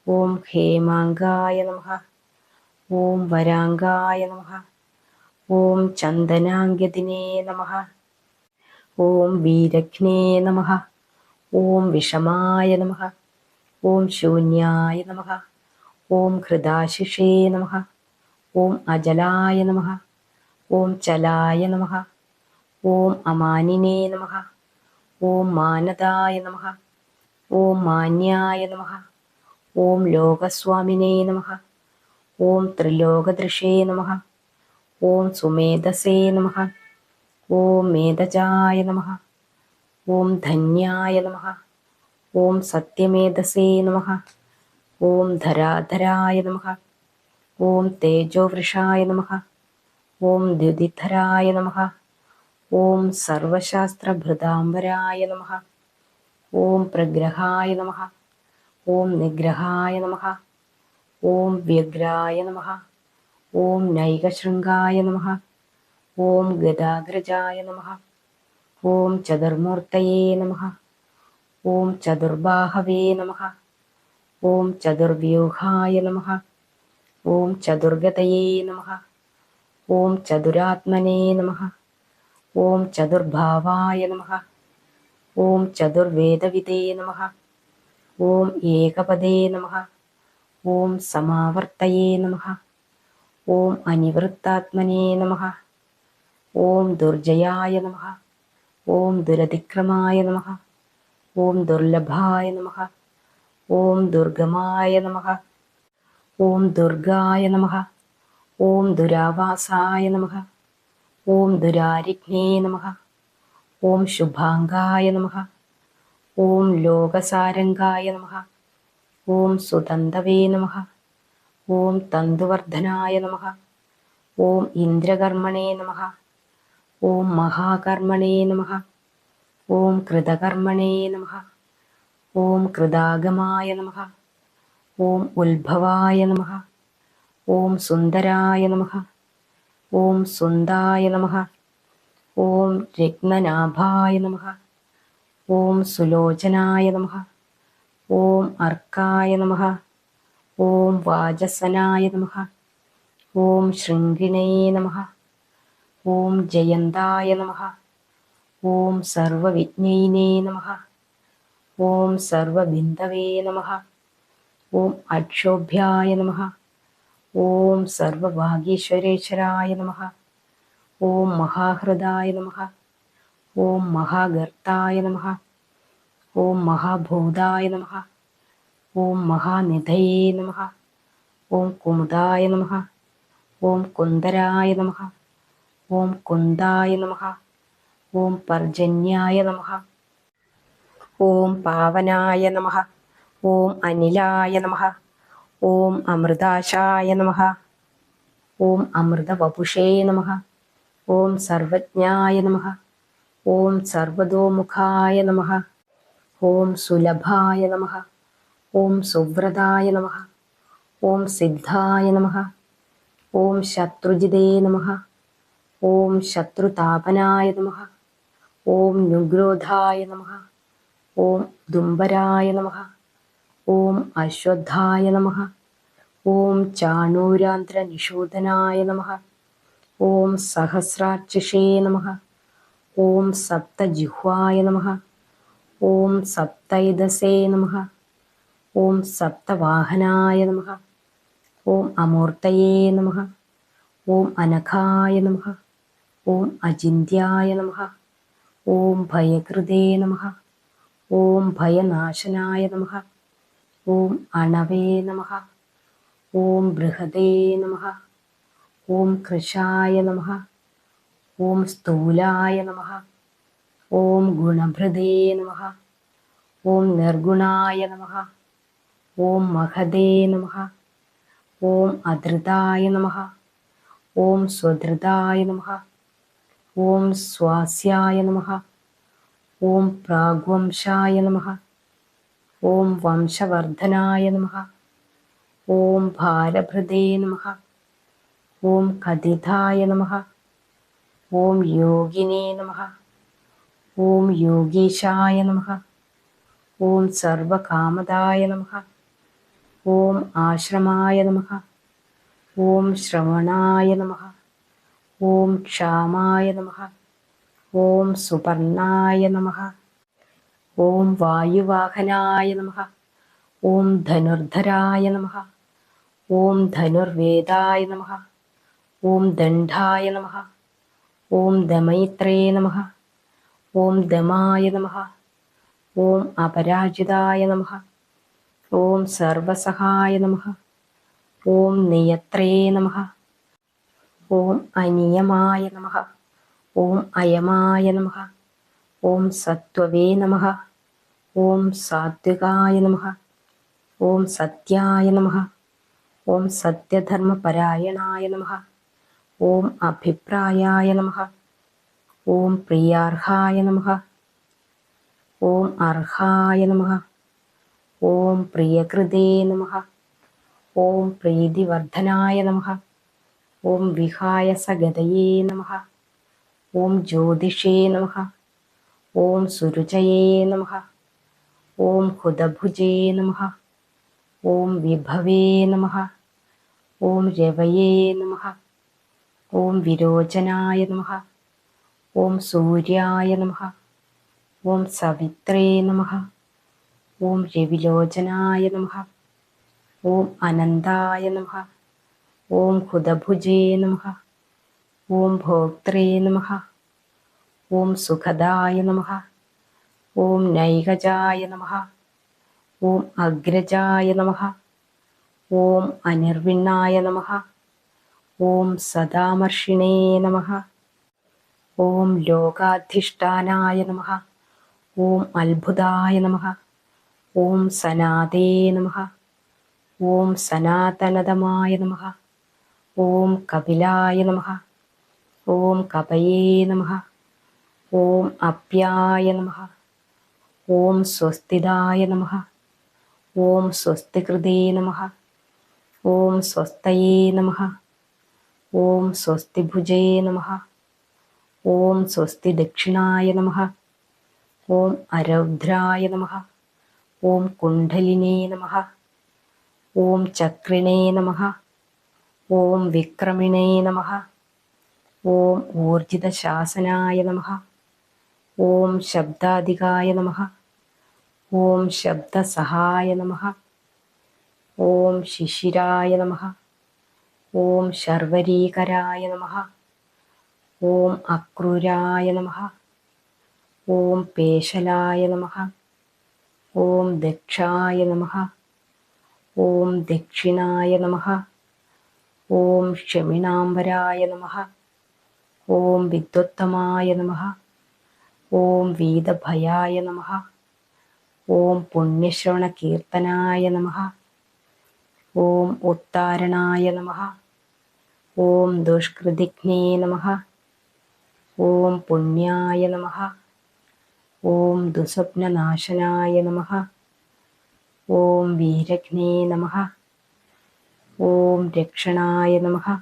ഓം ഹേമാംഗായ നമഃ. ഓം വരാംഗായ നമഃ. ഓം ചന്ദനാംഗ്യദിനേ നമഃ. ഓം വീരഘ്നേ നമഃ. ഓം വിഷമായ നമഃ. ഓം ശൂന്യായ നമഃ. ഓം ഹൃദാശിഷേ നമഃ. ഓം അജലായ നമഃ. ഓം ചലായ നമഃ. ഓം അമാനിനേ നമഃ. ഓം മാനദായ നമഃ. ഓം മാന്യായ നമഃ. ഓം ലോകസ്വാമിനേ നമഃ. ഓം ത്രിലോകദൃശേ നമഃ. ഓം സുമേധസേ നമഃ. ഓം മേധജായ നമഃ. ഓം ധന്യായ നമഃ. ഓം സത്യമേധസേ നമഃ. ഓം ധരാധരായ നമഃ. ഓം തേജോവൃഷായ നമഃ. ഓം ദ്യുതിധരായ നമഃ. ഓം സർവശാസ്ത്രഭൃതാംബരായ നമഃ. ഓം പ്രഗ്രഹായ നമഃ. ഓം നിഗ്രഹായ നമഃ. ഓം വ്യഗ്രായ നമഃ. ഓം നൈകശൃംഗായ നമഃ. ഓം ഗദാഗ്രജായ നമഃ. ഓം ചതുർമൂർത്തയേ നമഃ. ഓം ചതുർബാഹവേ നമഃ. ഓം ചതുർവ്യൂഹായ നമഃ. ഓം ചതുർഗതയേ നമഃ. ഓം ചതുരാത്മനേ നമഃ. ഓം ചതുർഭാവായ നമഃ. ഓം ചതുർവേദവിദേ നമഃ. ഓം ഏകപദേ നമഃ. ഓം സമാവർത്തയേ നമഃ. ഓം അനിവൃത്താത്മനേ നമഃ. ഓം ദുർജയായ നമഃ. ഓം ദുരതിക്രമായ നമഃ. ഓം ദുർലഭായ നമഃ. ഓം ദുർഗമായ നമഃ. ഓം ദുർഗായ നമഃ. ഓം ദുരാവാസായ നമഃ. ഓം ദുരാരിഘ്നേ നമഃ. ഓം ശുഭാംഗായ നമഃ. ഓം ലോകസാരംഗായ നമഃ. ഓം സുതന്തവേ നമഃ. ഓം തന്തുവർദ്ധനായ നമഃ. ഓം ഇന്ദ്രകർമ്മണേ നമഃ. ഓം മഹാകർമ്മണേ നമഃ. ഓം കൃതകർമ്മണേ നമഃ. ഓം കൃതാഗമായ നമഃ. ഓം ഉത്ഭവായ നമഃ. ഓം സുന്ദരായ നമഃ. ഓം സുന്ദായ നമഃ. ഓം രത്നനാഭായ നമഃ. ഓം സുലോചനായ നമഃ. ഓം അർക്കായ നമഃ. ഓം വാജസനായ നമഃ. ഓം ശൃംഗിണേ നമഃ. ഓം ജയന്തായ നമഃ. ഓം സർവവിജ്ഞൈനേ നമഃ. ഓം സർവബിന്ദവേ നമഃ. ഓം അക്ഷോഭ്യായ നമഃ. ഓം സർവഭാഗീശ്വരേശ്വരായ നമഃ. ഓം മഹാഹൃദായ നമഃ. ഓം മഹാഗർത്തായ നമഃ. ഓം മഹാഭൂതായ നമഃ. ഓം മഹാനിധയേ നമഃ. ഓം കുമുദായ നമഃ. ഓം കുന്ദരായ നമഃ. ഓം കുന്ദായ നമഃ. ഓം പർജന്യായ നമഃ. ഓം പാവനായ നമഃ. ഓം അനിലായ നമഃ. ഓം അമൃതാശായ നമഃ. ഓം അമൃതവപുഷേ നമഃ. ഓം സർവജ്ഞായ നമഃ. ഓം സർവതോമുഖായ നമഃ. ഓം സുലഭായ നമഃ. ഓം സുവ്രതായ നമഃ. ഓം സിദ്ധായ നമഃ. ഓം ശത്രുജിതേ നമഃ. ഓം ശത്രുതാപനായ നമഃ. ഓം നുഗ്രോധായ നമഃ. ഓം ദുംബരായ നമഃ. ഓം അശ്വത്ഥായ നമഃ. ഓം ചാണൂരാന്ത്രനിഷൂദനായ നമഃ. ഓം സഹസ്രാർച്ചിഷേ നമഃ. ഓം സപ്തജിഹ്വായ നമഃ. ഓം സപ്തൈദസേ നമഃ. ഓം സപ്തവാഹനായ നമഃ. ഓം അമൂർത്തയേ നമഃ. ഓം അനഘായ നമഃ. ഓം അചിന്യായ നമഃ. ഓം ഭയകൃതേ നമഃ. ഓം ഭയനാശനായ നമഃ. ഓം അണവേ നമഃ. ഓം ബൃഹദേ നമഃ. ഓം കൃശായ നമഃ. ഓം സ്ഥൂലായ നമഃ. ഓം ഗുണഭൃതേ നമഃ. ഓം നിർഗുണായ നമഃ. ഓം മഹദേ നമഃ. ഓം അധൃതായ നമഃ. ഓം സ്വധൃതായ നമഃ. ഓം സ്വാസ്യായ നമഃ. ഓം പ്രാഗ്വംശായ നമഃ. ഓം വംശവർദ്ധനായ നമഃ. ഓം ഭാരഭൃതേ നമഃ. ഓം കഥിതായ നമഃ. ഓം യോഗിനേ നമഃ. ഓം യോഗീശായ നമഃ. ഓം സർവകാമദായ നമഃ. ഓം ആശ്രമായ നമഃ. ഓം ശ്രവണായ നമഃ. ഓം ക്ഷാമായ നമഃ. ഓം സുപർണായ നമഃ. ഓം വായുവാഹനായ നമഃ. ഓം ധനുർധരായ നമഃ. ഓം ധനുർവേദായ നമഃ. ഓം ദണ്ഡായ നമഃ. ഓം ദമയിത്രേ നമഃ. ഓം ദമായ നമഃ. ഓം അപരാജിതായ നമഃ. ഓം സർവസഹായ നമഃ. ഓം നിയത്രേ നമഃ. ഓം അനിയമായ നമഃ. ഓം അയമായ നമഃ. ഓം സത്വവേ നമഃ. ഓം സാത്വികായ നമഃ. ഓം സത്യായ നമഃ. ഓം സത്യധർമ്മപരായണായ നമഃ. ഓം അഭിപ്രായായ നമഃ. ഓം പ്രിയാർഹായ നമഃ. ഓം അർഹായ നമഃ. ഓം പ്രിയകൃതേ നമഃ. ഓം പ്രീതിവർദ്ധനായ നമഃ. ഓം വിഹായസഗതയേ നമഃ. ഓം ജ്യോതിഷേ നമഃ. ഓം സുരുചയേ നമഃ. ഓം ഹുതഭുജേ നമഃ. ഓം വിഭവേ നമഃ. ഓം രവയേ നമഃ. ഓം വിരോചനായ നമഃ. ഓം സൂര്യായ നമഃ. ഓം സവിത്രേ നമഃ. ഓം രവിലോചനായ നമഃ. ഓം അനന്തായ നമഃ. ഓം ഹുതഭുജേ നമഃ. ഓം ഭോക്ത്രേ നമഃ. ഓം സുഖദായ നമഃ. ഓം നൈകജായ നമഃ. ഓം അഗ്രജായ നമഃ. ഓം അനിർവിണ്ണായ നമഃ. ഓം സദാമർഷിണേ നമഃ. ഓം ലോകാധിഷ്ഠാനായ നമഃ. ഓം അത്ഭുതായ നമഃ. ഓം സനാതേ നമഃ. ഓം സനാതനതമായ നമഃ. ഓം കപിലായ നമഃ. ഓം കപയേ നമഃ. ഓം അപ്യായ നമഃ. ഓം സ്വസ്തിദായ നമഃ. ഓം സ്വസ്തികൃതേ നമഃ. ഓം സ്വസ്തയേ നമഃ. ഓം സ്വസ്തിഭുജേ നമഃ. ഓം സ്വസ്തിദക്ഷിണായ നമഃ. ഓം അരൗദ്രായ നമഃ. ഓം കുണ്ഡലിനേ നമഃ. ഓം ചക്രിണേ നമഃ. ഓം വിക്രമിണേ നമഃ. ഓം ഊർജിതശാസനായ നമഃ. ഓം ശബ്ദാധികായ നമഃ. ഓം ശബ്ദസഹായ നമഃ. ഓം ശിശിരായ നമഃ. ഓം ശർവരീകരായ നമഃ. ഓം അക്രൂരായ നമഃ. ഓം പേശലായ നമഃ. ഓം ദക്ഷായ നമഃ. ഓം ദക്ഷിണായ നമഃ. ഓം ക്ഷമിണാംബരായ നമഃ. ഓം വിദ്വത്തമായ നമഃ. ഓം വീതഭയായ നമഃ. ഓം പുണ്യശ്രവണകീർത്തനായ നമഃ. ഓം ഉത്താരണായ നമഃ. ഓം ദുഷ്കൃതിഘ്നേ നമഃ. ഓം പുണ്യായ നമഃ. ഓം ദുസ്വപ്നനാശനായ നമഃ. ഓം വീരഘ്നേ നമഃ. ഓം രക്ഷണായ നമഃ.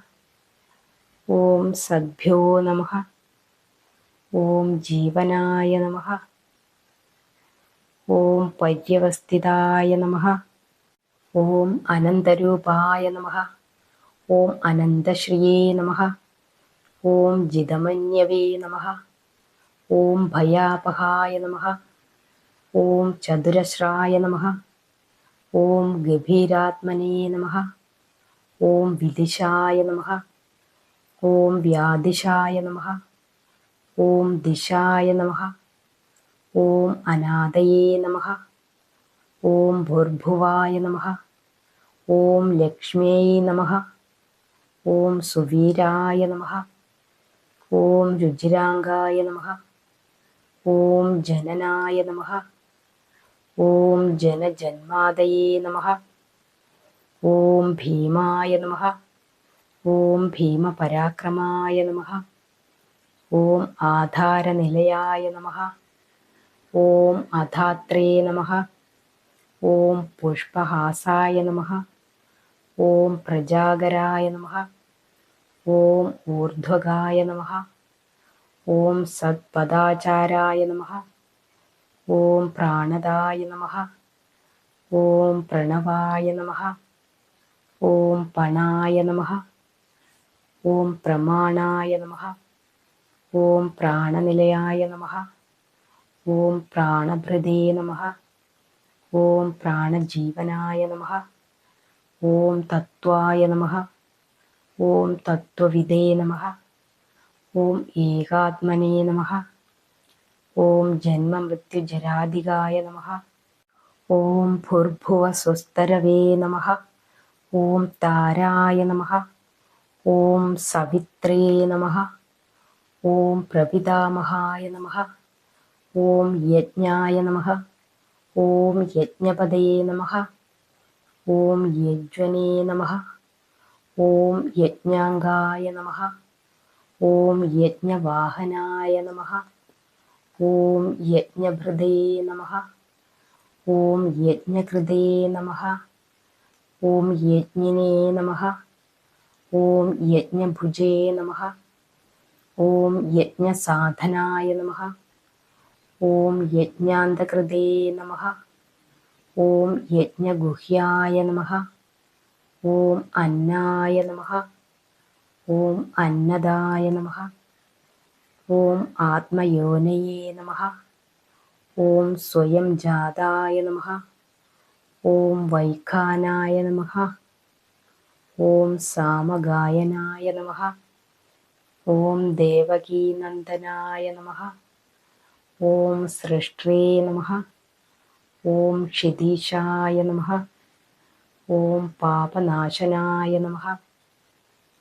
ഓം സദ്ഭ്യോ നമഃ. ഓം ജീവനായ നമഃ. ഓം പര്യവസ്ഥിതായ നമഃ. ഓം അനന്തരൂപായ നമഃ. ഓം അനന്തശ്രിയേ നമഃ. ഓം ജിതമന്യവേ നമഃ. ഓം ഭയാപഹായ നമഃ. ഓം ചതുരശ്രായ നമഃ. ഓം ഗഭീരാത്മനേ നമഃ. ഓം വിദിശായ നമഃ. ഓം വ്യാദിശായ നമഃ. ഓം ദിശായ നമഃ. ഓം അനാദയേ നമഃ. ഓം ഭൂർഭുവായ നമഃ. ഓം ലക്ഷ്മ്യൈ നമഃ. ഓം സുവീരായ നമഃ. ഓം രുജിരാംഗായ നമഃ. ഓം ജനനായ നമഃ. ഓം ജനജന്മാദയേ നമഃ. ഓം ഭീമായ നമഃ. ഓം ഭീമപരാക്രമായ നമഃ. ഓം ആധാരനിലയായ നമഃ. ഓം അധാത്രേ നമഃ. ഓം പുഷ്പഹാസായ നമഃ. ഓം പ്രജാഗരായ നമഃ. ഓം ഊർധ്വഗായ നമഃ. ഓം സത്പദാചാരായ നമഃ. ഓം പ്രാണദായ നമഃ. ഓം പ്രണവായ നമഃ. ഓം പണായ നമഃ. ഓം പ്രമാണായ നമഃ. ഓം പ്രാണനിലയായ നമഃ. ഓം പ്രാണഭൃതേ നമഃ. ഓം പ്രാണജീവനായ നമഃ. ഓം തത്വായ നമഃ. ഓം തത്വവിദേ നമഃ. ഓം ഏകാത്മനേ നമഃ. ഓം ജന്മമൃത്യുജരാധികായ നമഃ. ഓം ഭൂർഭുവസ്വസ്തരവേ നമഃ. ഓം താരായ നമഃ. ഓം സവിത്രേ നമഃ. ഓം പ്രപിതാമഹായ നമഃ. ഓം യജ്ഞായ നമഃ. ഓം യജ്ഞപതേ നമഃ. ഓം യജ്വനേ നമഃ. ഓം യജ്ഞാംഗായ നമഃ. ഓം യജ്ഞവാഹനായ നമഃ. ഓം യജ്ഞഭൃതേ നമഃ. ഓം യജ്ഞകൃതേ നമഃ. ഓം യജ്ഞിനേ നമഃ. ഓം യജ്ഞഭുജേ നമഃ. ഓം യജ്ഞസാധനായ നമഃ. ഓം യജ്ഞാന്തകൃതേ നമഃ. ഓം യജ്ഞഗുഹ്യായ നമഃ. ഓം അന്നായ നമഃ. ഓം അന്നദായ നമഃ. ഓം ആത്മയോനയേ നമഃ. ഓം സ്വയം ജാതായ നമഃ. ഓം വൈഖാനായ നമഃ. ഓം സാമഗായനായ നമഃ. ഓം ദേവകീനന്ദനായ നമഃ. ഓം സൃഷ്ട്രേ നമഃ. ഓം ക്ഷിതീശായ നമഃ. ഓം പാപനാശനായ നമഃ.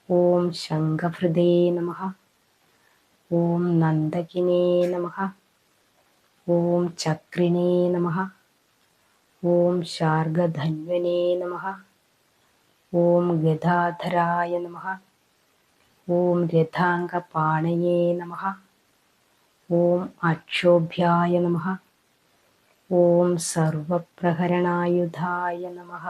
ഓം ശംഖഭൃതേ നമഃ. ഓം നന്ദകിനേ നമഃ. ഓം ചക്രിണേ നമഃ. ഓം ശാർഗധന്വനേ നമഃ. ഓം ഗദാധരായ നമഃ. ഓം രഥാംഗപാണയേ നമഃ. ഓം അക്ഷോഭ്യായ നമഃ. ഓം സർവപ്രഹരണായുധായ നമഃ.